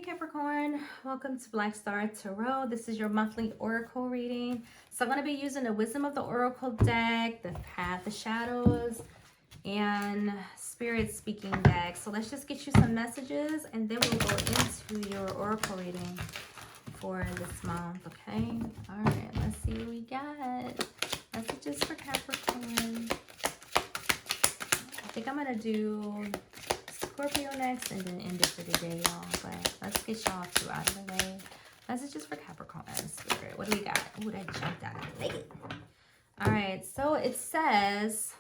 Capricorn, welcome to Black Star Tarot. This is your monthly oracle reading. So I'm going to be using the Wisdom of the Oracle deck, the Path of Shadows, and Spirit Speaking deck. So let's just get you some messages and then we'll go into your oracle reading for this month, okay? All right, let's see what we got. Messages for Capricorn. I think I'm going to do Scorpio next and then end it for the day, y'all. But let's get y'all two out of the way. Messages for Capricorn Spirit. What do we got? Ooh, that jumped out. I like it. All right, so it says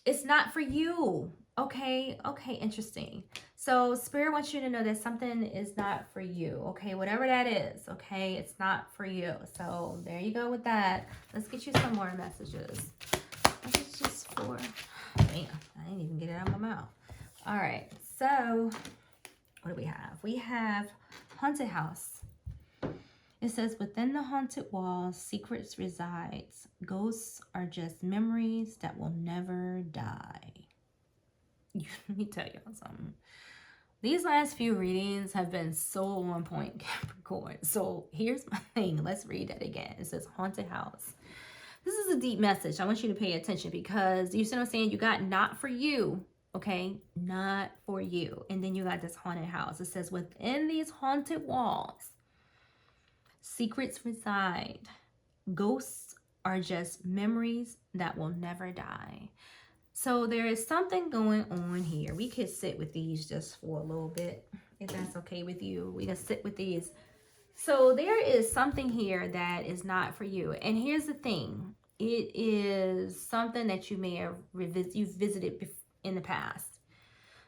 it's not for you. Okay, interesting. So Spirit wants you to know that something is not for you. Okay, whatever that is. Okay, it's not for you. So there you go with that. Let's get you some more messages. Messages for... Damn, I didn't even get it out of my mouth. All right, so what do we have? We have Haunted House. It says, within the haunted walls, secrets resides. Ghosts are just memories that will never die. Let me tell y'all something. These last few readings have been so on point, Capricorn. So here's my thing. Let's read that again. It says Haunted House. This is a deep message. I want you to pay attention because you see what I'm saying? You got not for you, okay? Not for you. And then you got this haunted house. It says, within these haunted walls, secrets reside. Ghosts are just memories that will never die. So there is something going on here. We could sit with these just for a little bit, if that's okay with you. We can sit with these. So there is something here that is not for you. And here's the thing. It is something that you may have you've visited in the past.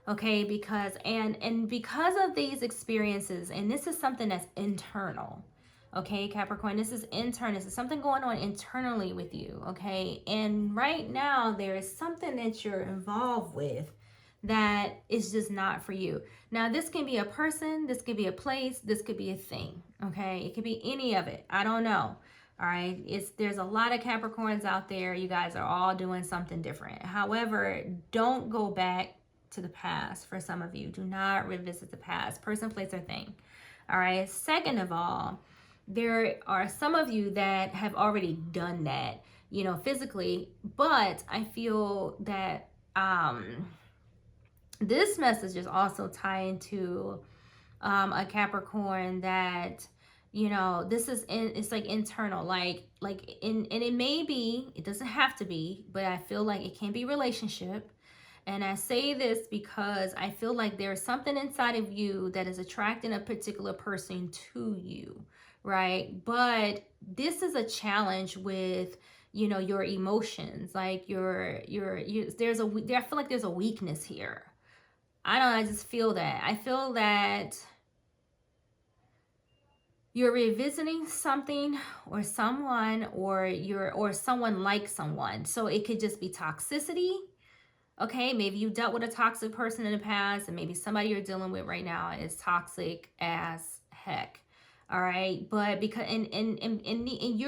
Okay, because because of these experiences, and this is something that's internal. Okay, Capricorn, this is internal. This is something going on internally with you. Okay, and right now there is something that you're involved with that is just not for you. Now, this can be a person, this could be a place, this could be a thing, okay? It could be any of it. I don't know, all right? There's a lot of Capricorns out there. You guys are all doing something different. However, don't go back to the past for some of you. Do not revisit the past. Person, place, or thing, all right? Second of all, there are some of you that have already done that, you know, physically, but I feel that, this message is also tying to a Capricorn that, you know, this is it's like internal, and it may be, it doesn't have to be, but I feel like it can be relationship. And I say this because I feel like there's something inside of you that is attracting a particular person to you, right? But this is a challenge with, you know, your emotions, like I feel like there's a weakness here. I don't know, I just feel that. I feel that you're revisiting something or someone, or someone like someone. So it could just be toxicity. Okay, maybe you dealt with a toxic person in the past, and maybe somebody you're dealing with right now is toxic as heck. All right, but because in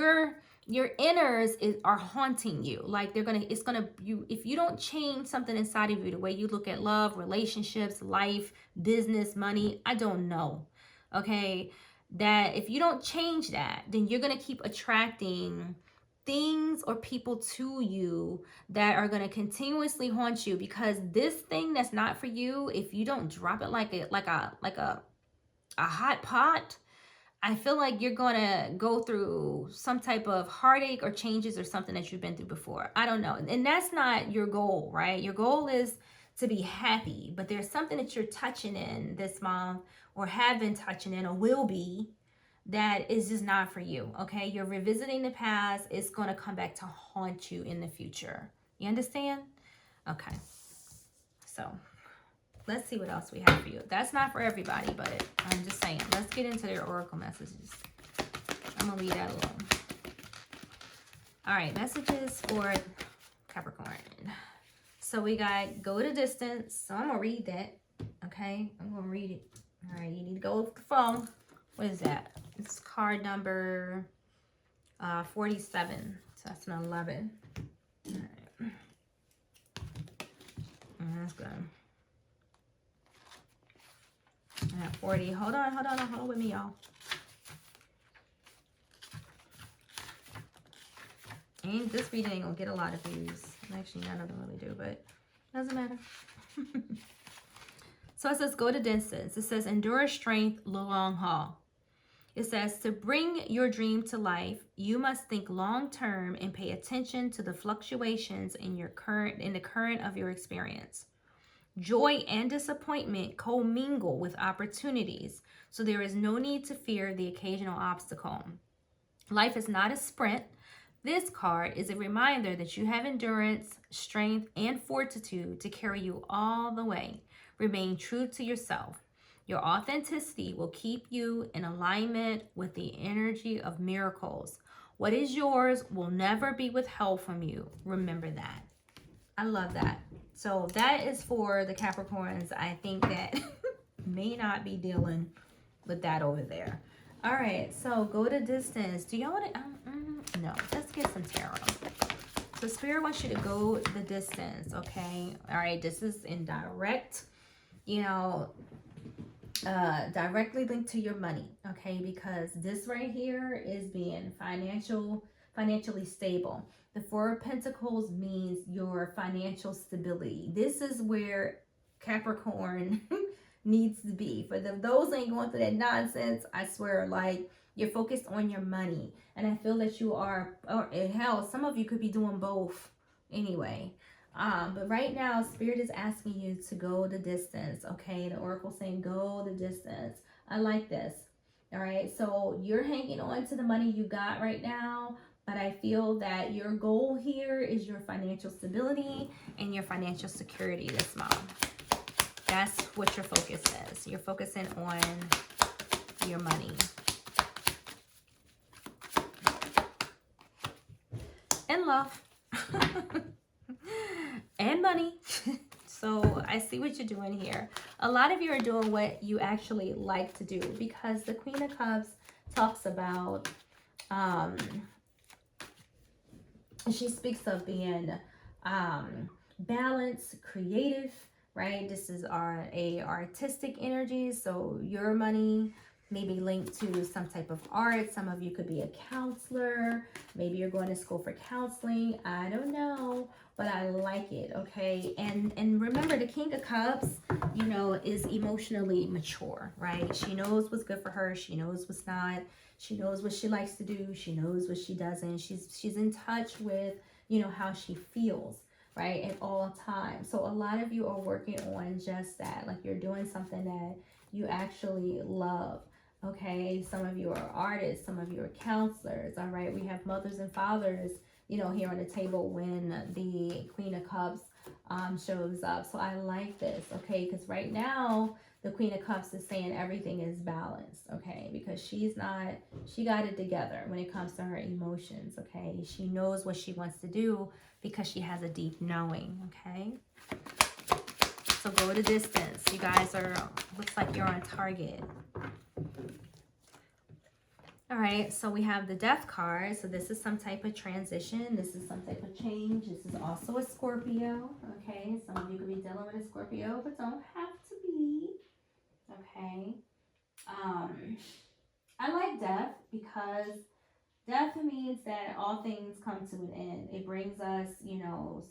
your inners are haunting you. Like if you don't change something inside of you, the way you look at love, relationships, life, business, money, I don't know. Okay, that if you don't change that, then you're gonna keep attracting things or people to you that are going to continuously haunt you, because this thing that's not for you, if you don't drop it like a hot pot, I feel like you're going to go through some type of heartache or changes or something that you've been through before. I don't know. And that's not your goal, right? Your goal is to be happy, but there's something that you're touching in this month, or have been touching in, or will be, that is just not for you, okay? You're revisiting the past. It's going to come back to haunt you in the future. You understand? Okay. So let's see what else we have for you. That's not for everybody, but I'm just saying. Let's get into their oracle messages. I'm going to leave that alone. All right, messages for Capricorn. So we got go the distance. So I'm going to read that, okay? I'm going to read it. All right, you need to go with the phone. What is that? It's card number 47. So that's an 11. All right. That's good. have 40. Hold on with me, y'all. And this reading ain't gonna get a lot of views. Actually, none of them really do, but doesn't matter. So it says, go to distance. It says, endure strength, the long haul. It says, to bring your dream to life, you must think long term and pay attention to the fluctuations in the current of your experience. Joy and disappointment commingle with opportunities, so there is no need to fear the occasional obstacle. Life is not a sprint. This card is a reminder that you have endurance, strength, and fortitude to carry you all the way. Remain true to yourself. Your authenticity will keep you in alignment with the energy of miracles. What is yours will never be withheld from you. Remember that. I love that. So that is for the Capricorns. I think that may not be dealing with that over there. All right, so go to distance. Do y'all want to? No, let's get some tarot. So Spirit wants you to go the distance, okay? All right, this is in direct, directly linked to your money, okay? Because this right here is being financially stable. The Four of Pentacles means your financial stability. This is where Capricorn needs to be. For those ain't going through that nonsense, I swear, like, you're focused on your money. And I feel that you are, or hell, some of you could be doing both anyway. But right now, Spirit is asking you to go the distance, okay? The Oracle saying, go the distance. I like this, all right? So you're hanging on to the money you got right now, but I feel that your goal here is your financial stability and your financial security this month. That's what your focus is. You're focusing on your money. And love. And money. So I see what you're doing here. A lot of you are doing what you actually like to do, because the Queen of Cups talks about, she speaks of being balanced, creative, right? This is our artistic energy. So your money may be linked to some type of art. Some of you could be a counselor. Maybe you're going to school for counseling. I don't know, but I like it, okay? And remember, the King of Cups, is emotionally mature, right? She knows what's good for her. She knows what's not. She knows what she likes to do. She knows what she doesn't. She's in touch with, how she feels, right, at all times. So a lot of you are working on just that. Like, you're doing something that you actually love. Okay, some of you are artists, some of you are counselors, all right? We have mothers and fathers, here on the table when the Queen of Cups shows up. So I like this, okay? Because right now, the Queen of Cups is saying everything is balanced, okay? Because she got it together when it comes to her emotions, okay? She knows what she wants to do because she has a deep knowing, okay? So go the distance. You guys looks like you're on target. All right, so we have the Death card. So this is some type of transition. This is some type of change. This is also a Scorpio, okay? Some of you could be dealing with a Scorpio, but don't have to be, okay? I like death because death means that all things come to an end. It brings us,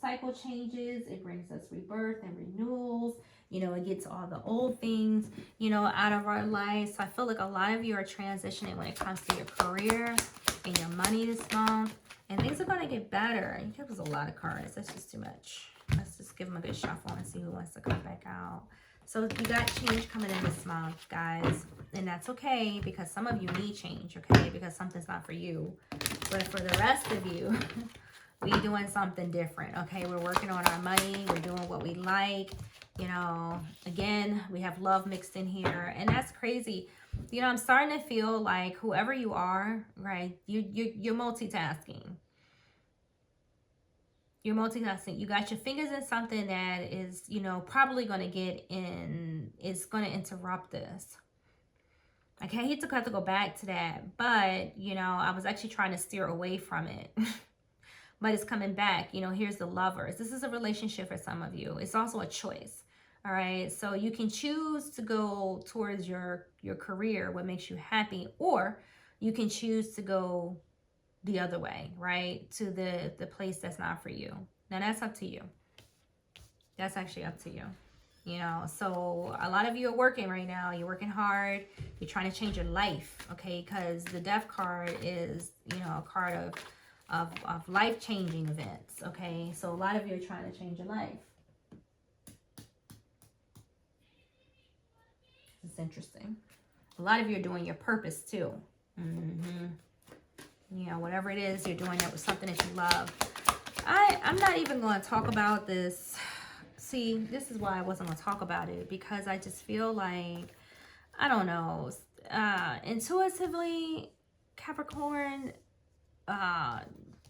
cycle changes. It brings us rebirth and renewals. It gets all the old things, out of our lives. So I feel like a lot of you are transitioning when it comes to your career and your money this month. And things are going to get better. You give us a lot of cards. That's just too much. Let's just give them a good shuffle and see who wants to come back out. So you got change coming in this month, guys. And that's okay, because some of you need change, okay? Because something's not for you. But for the rest of you, we doing something different, okay? We're working on our money. We're doing what we like. Again, we have love mixed in here. And that's crazy. I'm starting to feel like whoever you are, right? You're multitasking. You're multitasking. You got your fingers in something that is, probably going to get in, is going to interrupt this. Okay, I hate to have to go back to that, but, I was actually trying to steer away from it. But it's coming back. Here's the Lovers. This is a relationship for some of you. It's also a choice. All right. So you can choose to go towards your career, what makes you happy, or you can choose to go the other way, right? To the place that's not for you. Now that's up to you. That's actually up to you. You know, so a lot of you are working right now. You're working hard. You're trying to change your life, okay? Because the death card is, you know, a card of life-changing events, okay? So a lot of you are trying to change your life. It's interesting. A lot of you are doing your purpose too. You know, whatever it is, you're doing it with something that you love. I'm not even going to talk about this. See, this is why I wasn't going to talk about it, because I just feel like, I don't know, intuitively, Capricorn,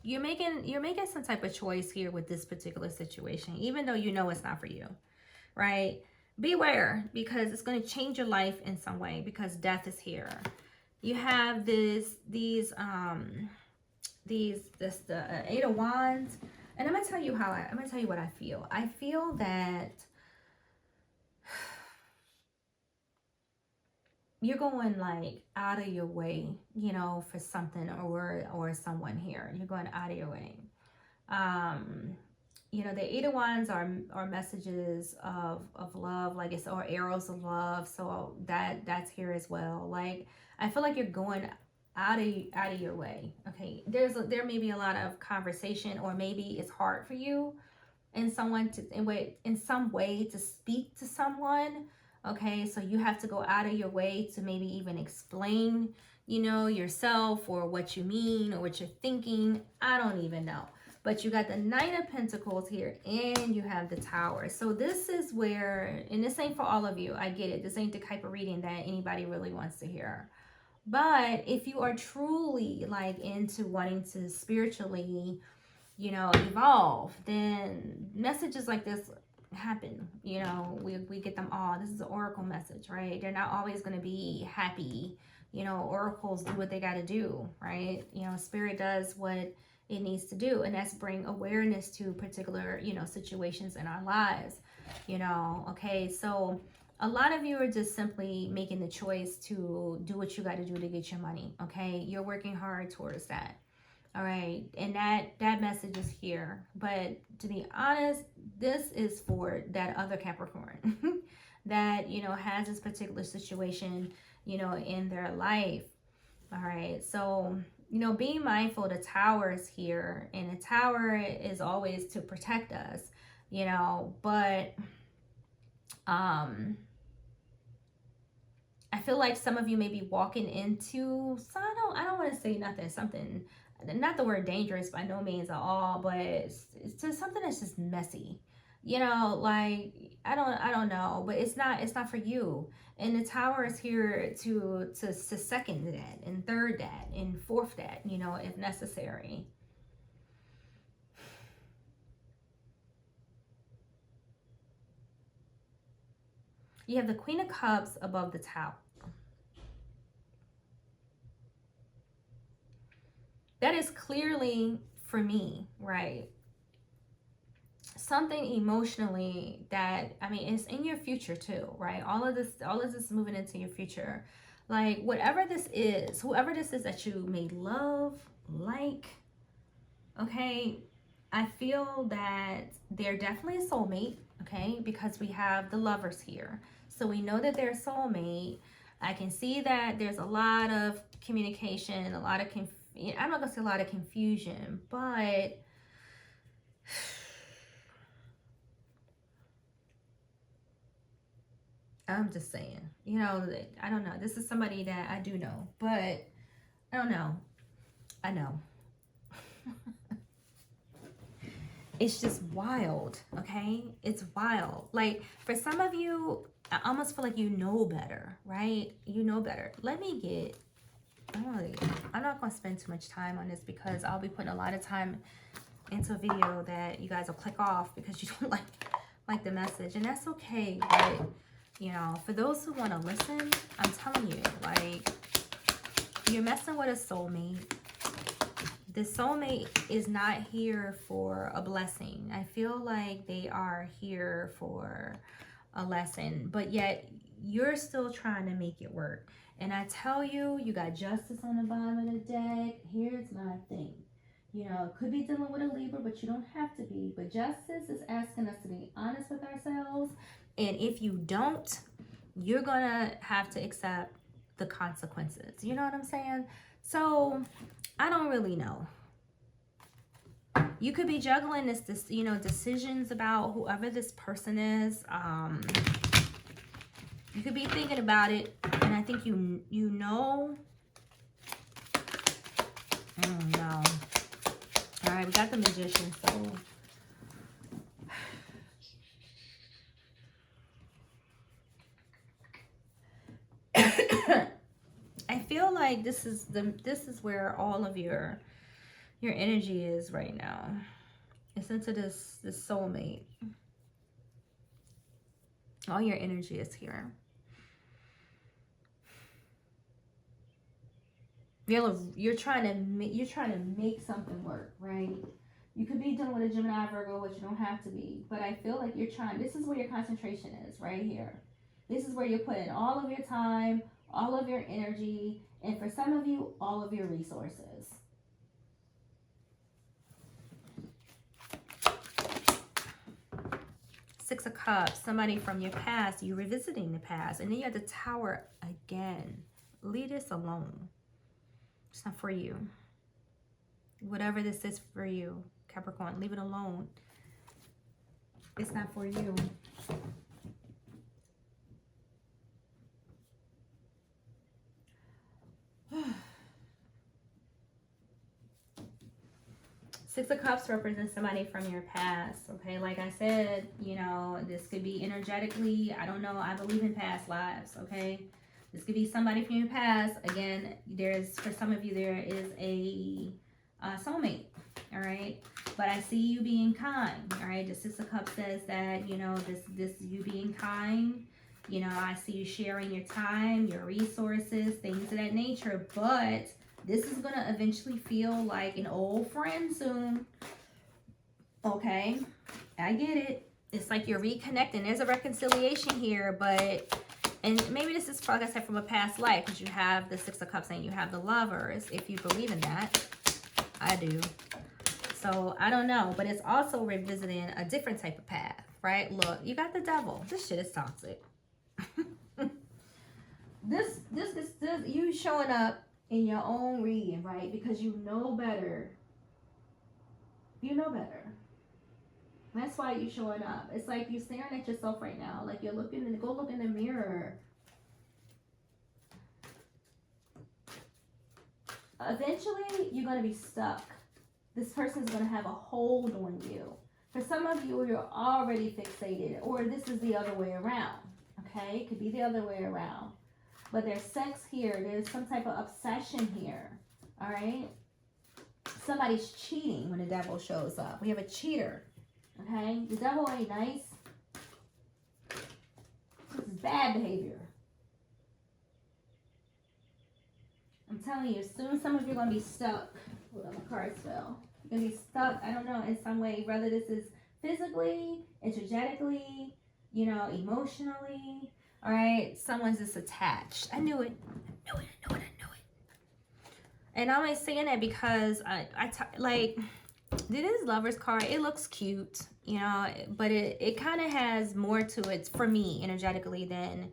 you're making some type of choice here with this particular situation, even though you know it's not for you, right? Beware, because it's going to change your life in some way, because death is here. You have the Eight of Wands, and I'm gonna tell you what I feel. I feel that you're going like out of your way, you know, for something or someone here. You're going out of your way. You know, the Eight of Wands are messages of love, like it's, or arrows of love. So that's here as well. Like, I feel like you're going out of your way. Okay, there may be a lot of conversation, or maybe it's hard for you in some way to speak to someone. Okay, so you have to go out of your way to maybe even explain, you know, yourself or what you mean or what you're thinking. I don't even know. But you got the Knight of Pentacles here, and you have the Tower. So this is where, and this ain't for all of you, I get it. This ain't the type of reading that anybody really wants to hear. But if you are truly like into wanting to spiritually, you know, evolve, then messages like this happen. You know, we get them all. This is an oracle message, right? They're not always going to be happy. You know, oracles do what they got to do, right? You know, spirit does what it needs to do, and that's bring awareness to particular, you know, situations in our lives, you know. Okay, so a lot of you are just simply making the choice to do what you got to do to get your money. Okay, you're working hard towards that. All right, and that message is here. But to be honest, this is for that other Capricorn that, you know, has this particular situation, you know, in their life. All right, so, you know, being mindful, the Tower is here, and the Tower is always to protect us, you know, but I feel like some of you may be walking into, so I don't want to say something, not the word dangerous by no means at all, but it's just something that's just messy, you know, like I don't know, but it's not for you. And the Tower is here to second that, and third that, and fourth that, you know, if necessary. You have the Queen of Cups above the Tower. That is clearly, for me, right, something emotionally that, I mean, it's in your future too, right? All of this is moving into your future. Like, whatever this is, whoever this is that you may love, like, okay, I feel that they're definitely a soulmate, okay, because we have the Lovers here. So we know that they're a soulmate. I can see that there's a lot of communication, a lot of I'm not gonna say a lot of confusion, but I'm just saying, you know, I don't know. This is somebody that I do know, but I don't know. I know. It's just wild, okay? It's wild. Like, for some of you, I almost feel like you know better, right? You know better. Let me get, I'm not going to spend too much time on this, because I'll be putting a lot of time into a video that you guys will click off because you don't like the message. And that's okay, but, you know, for those who want to listen, I'm telling you, like, you're messing with a soulmate. The soulmate is not here for a blessing. I feel like they are here for a lesson, but yet you're still trying to make it work. And I tell you, you got justice on the bottom of the deck. Here's my thing. You know, could be dealing with a Libra, but you don't have to be. But justice is asking us to be honest with ourselves. And if you don't, you're going to have to accept the consequences. You know what I'm saying? So I don't really know. You could be juggling this, you know, decisions about whoever this person is. You could be thinking about it, and I think you know. No. All right, we got the Magician, so I feel like this is where all of your energy is right now. It's into this soulmate. All your energy is here. You're trying to make something work, right? You could be dealing with a Gemini, Virgo, which you don't have to be, but I feel like you're trying. This is where your concentration is, right here. This is where you're putting all of your time, all of your energy, and for some of you, all of your resources. Six of Cups, somebody from your past, you're revisiting the past, and then you have the Tower again. Leave this alone. It's not for you. Whatever this is for you, Capricorn, leave it alone. It's not for you. Six of Cups represents somebody from your past, okay? Like I said, you know, this could be energetically, I don't know, I believe in past lives, okay? This could be somebody from your past. Again, for some of you, there is a soulmate, all right? But I see you being kind, all right? The Six of Cups says that, you know, this you being kind. You know, I see you sharing your time, your resources, things of that nature, but this is going to eventually feel like an old friend soon. Okay, I get it. It's like you're reconnecting. There's a reconciliation here, but, and maybe this is, like I said, from a past life, because you have the Six of Cups and you have the Lovers, if you believe in that. I do. So, I don't know, but it's also revisiting a different type of path, right? Look, you got the Devil. This shit is toxic. This, you showing up in your own reading, right? Because you know better. You know better. That's why you're showing up. It's like you're staring at yourself right now. Like you're looking, go look in the mirror. Eventually, you're going to be stuck. This person's going to have a hold on you. For some of you, you're already fixated, or this is the other way around. Okay? It could be the other way around. But there's sex here. There's some type of obsession here. All right? Somebody's cheating when the Devil shows up. We have a cheater. Okay? The Devil ain't nice. This is bad behavior. I'm telling you, soon some of you are going to be stuck. Hold on, my cards fell. You're going to be stuck, I don't know, in some way. Whether this is physically, energetically, you know, emotionally. All right, someone's just attached. I knew it. I knew it. And I'm only saying that because like, this Lover's card, it looks cute, you know, but it kind of has more to it for me energetically than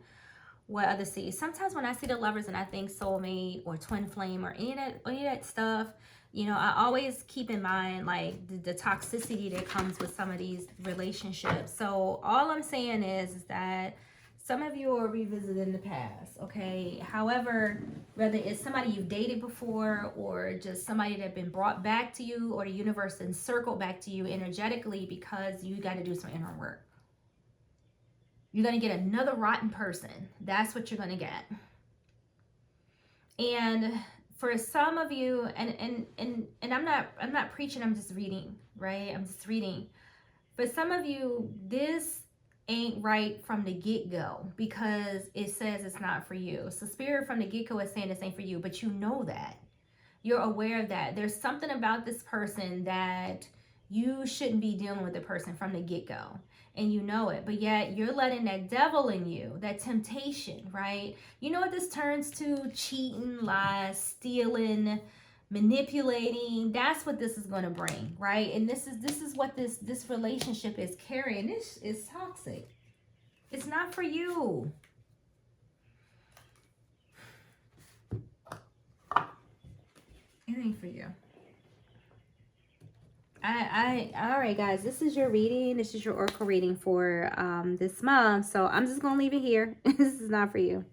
what others see. Sometimes when I see the Lovers and I think soulmate or twin flame or any of that stuff, you know, I always keep in mind like the toxicity that comes with some of these relationships. So all I'm saying is that some of you are revisiting the past, okay? However, whether it's somebody you've dated before or just somebody that's been brought back to you or the universe encircled back to you energetically because you got to do some inner work. You're going to get another rotten person. That's what you're going to get. And for some of you, and I'm not preaching, I'm just reading, right? I'm just reading. For some of you, this ain't right from the get-go because it says it's not for you. So Spirit from the get-go is saying this ain't for you, but you know that. You're aware of that. There's something about this person that you shouldn't be dealing with the person from the get-go. and you know it, but yet you're letting that devil in you, that temptation, right? You know what this turns to? Cheating, lies, stealing, manipulating. That's what this is going to bring, right? And this is what this relationship is carrying. This is toxic. It's not for you. It ain't for you. All right, guys, this is your reading. This is your oracle reading for this month. So I'm just gonna leave it here. This is not for you.